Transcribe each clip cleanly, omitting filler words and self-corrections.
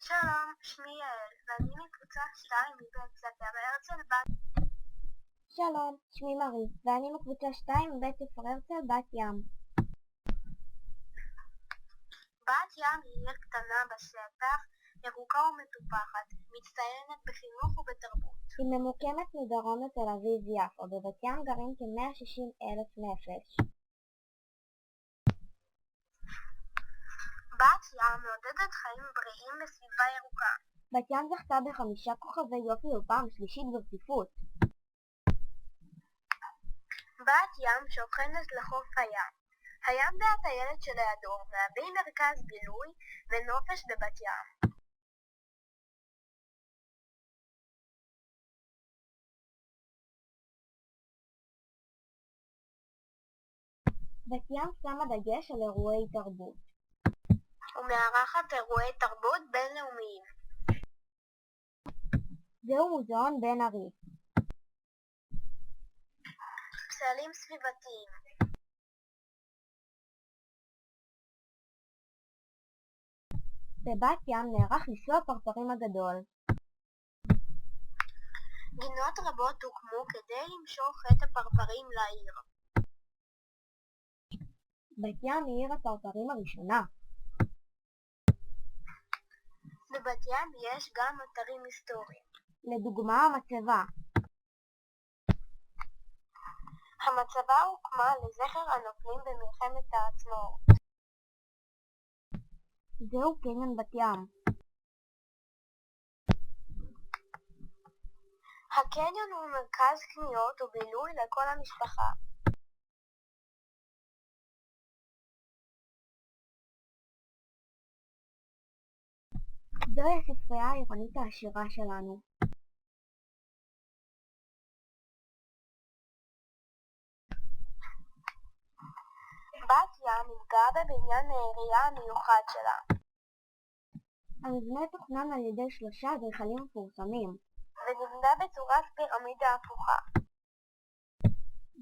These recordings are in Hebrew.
שלום, שמי יעל, ואני מקבוצה 2 מבית ספר הרצל בת... שלום, שמי מרי, ואני מקבוצה 2 מבית ספר הרצל בת ים. בת ים היא עיר קטנה בשטח, ירוקה ומטופחת, מצטיינת בחינוך ובתרבות. היא ממוקמת מדרום לתל אביב-יפו, בבת ים גרים כ-160,000 נפש. בת ים מעודדת חיים בריאים בסביבה ירוקה. בת ים זכתה ב5 כוכבי יופי ופעם שלישית ברציפות. בת ים שוכנת לחוף הים. הים והטיילת שלידו מהווים מרכז בילוי ונופש בבת ים. בת ים שמה דגש על אירועי תרבות. ומארחת אירועי תרבות בינלאומיים. זהו מוזיאון בן ארי. פסלים סביבתיים. בבת ים נערך ניסוי הפרפרים הגדול. גינות רבות הוקמו כדי למשוך את הפרפרים לעיר. בת ים היא עיר הפרפרים הראשונה. בבת ים יש גם אתרים היסטוריים. לדוגמה המצבה. המצבה הוקמה לזכר הנופלים במלחמת העצמאות. זהו קניון בת ים. הקניון הוא מרכז קניות ובילוי לכל המשפחה. זוהי הספרייה העירונית העשירה שלנו. בת ים התגאה בבניין העירייה המיוחד שלה. המבנה תוכנן על ידי 3 אדריכלים מפורסמים. ונבנה בצורת פירמידה הפוכה.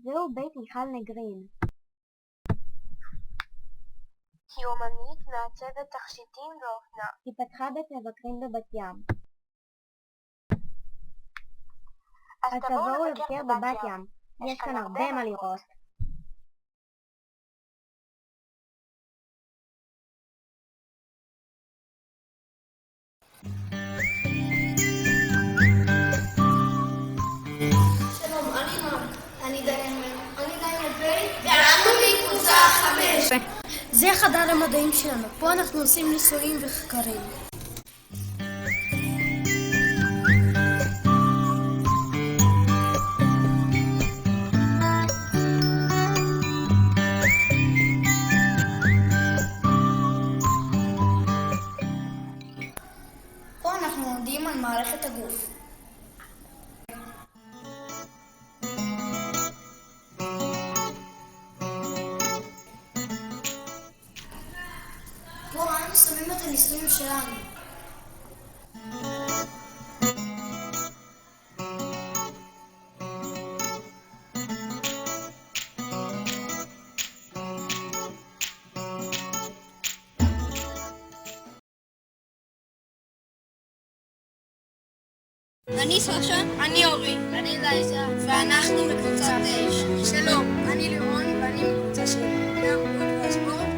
זהו בית מיכל נגרין. היא אומנית מעצבת תכשיטים ואופנה. היא פתחה בית מבקרים בבת ים. אז תבואו לבקר בבת ים. יש כאן הרבה מה לראות. שלום, אני מרק. אני דיין פרי, ואנחנו מקבוצה 5. זה חדר המדעים שלנו. פה אנחנו עושים ניסויים וחקרים. פה אנחנו לומדים על מערכת הגוף. פה אנו שמים את הניסויים שלנו. אני סושה, אני אורי, אני לייזה, ואנחנו בקבוצה 9. שלום, אני לירון ואני בקבוצה 7. תרבות וספורט.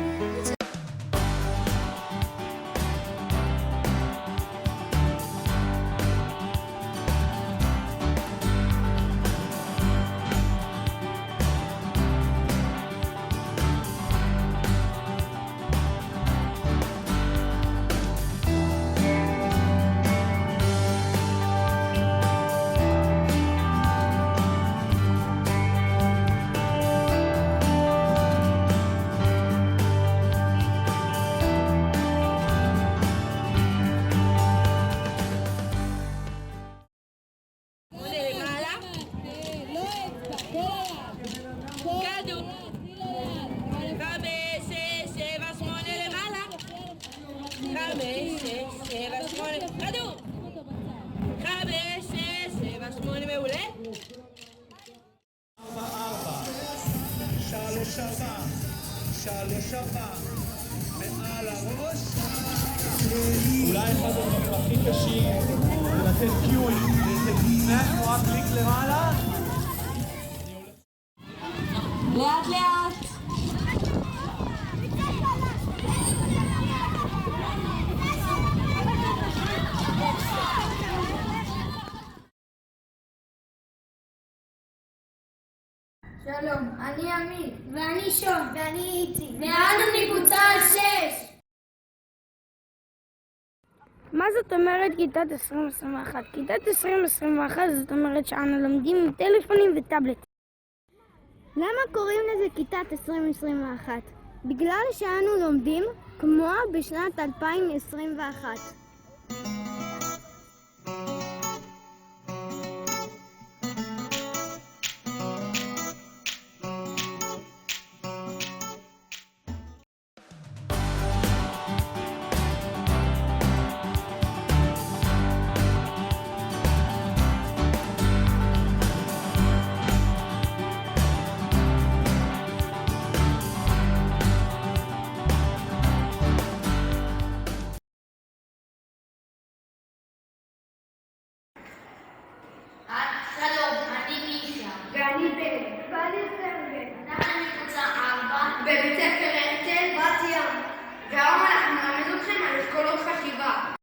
3 הפעם, מעל הראש. אולי אחד הדברים הכי קשים זה לתת קיוי, לפני התנועה קליק למעלה. לאט לאט. שלום, אני עמית. ואני שון. ואני איציק. ואנו מקבוצה 6. מה זאת אומרת כיתת 2021? כיתת 2021 זאת אומרת שאנו לומדים עם טלפונים וטאבלטים. למה קוראים לזה כיתת 2021? בגלל שאנו לומדים כמו בשנת 2021. שלום, אני מישה. ואני בן. ואני סרבן. אנחנו מקבוצה 4. בבית ספר הרצל, בת ים. והיום אנחנו נלמד אתכם על אשכולות חשיבה.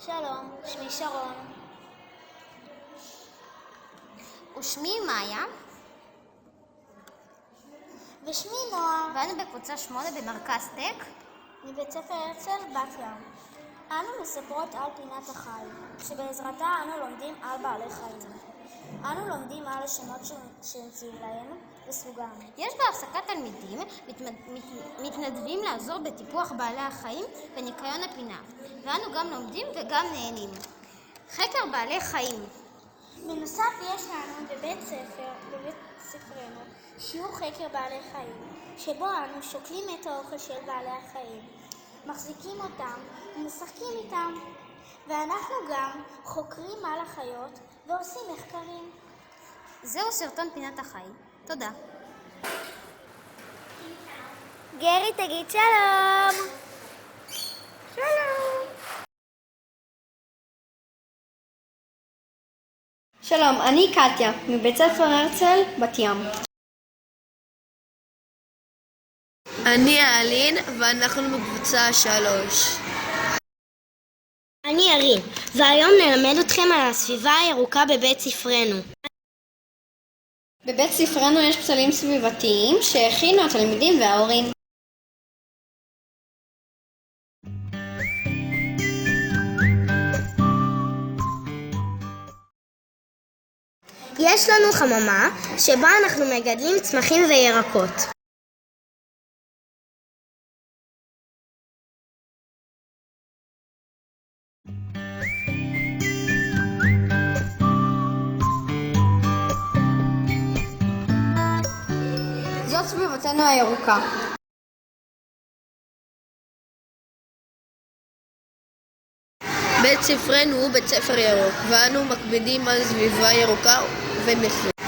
שלום, שמי שרון. ושמי מאיה, ושמי נועה. ואנו בקבוצה 8 במרכז טק. מבית ספר הרצל, בת ים. אנו מספרות על פינת החי, שבעזרתה אנו לומדים על בעלי חיים. אנו לומדים על השמות שנמצאים להם וסוגם. יש בהפסקת תלמידים מתנדבים לעזור בטיפוח בעלי החיים וניקיון הפינה, ואנו גם לומדים וגם נהנים. חקר בעלי חיים. בנוסף יש לנו בבית ספרנו שיעור חקר בעלי חיים, שבו אנו שוקלים את האוכל של בעלי החיים, מחזיקים אותם ומשחקים איתם, ואנחנו גם חוקרים על החיות ועושים מחקרים. זהו סרטון פינת החיים. תודה. גרי, תגיד שלום. שלום. שלום, אני קטיה, מבית ספר הרצל, בת ים. אני אלין, ואנחנו בקבוצה 3. אני ארין, והיום נלמד אתכם על הסביבה הירוקה בבית ספרנו. בבית ספרנו יש פסלים סביבתיים שהכינו התלמידים וההורים. יש לנו חממה שבה אנחנו מגדלים צמחים וירקות. זאת סביבתנו הירוקה. בית ספרנו הוא בית ספר ירוק, ואנו מקפידים על סביבה ירוקה ומסוימת.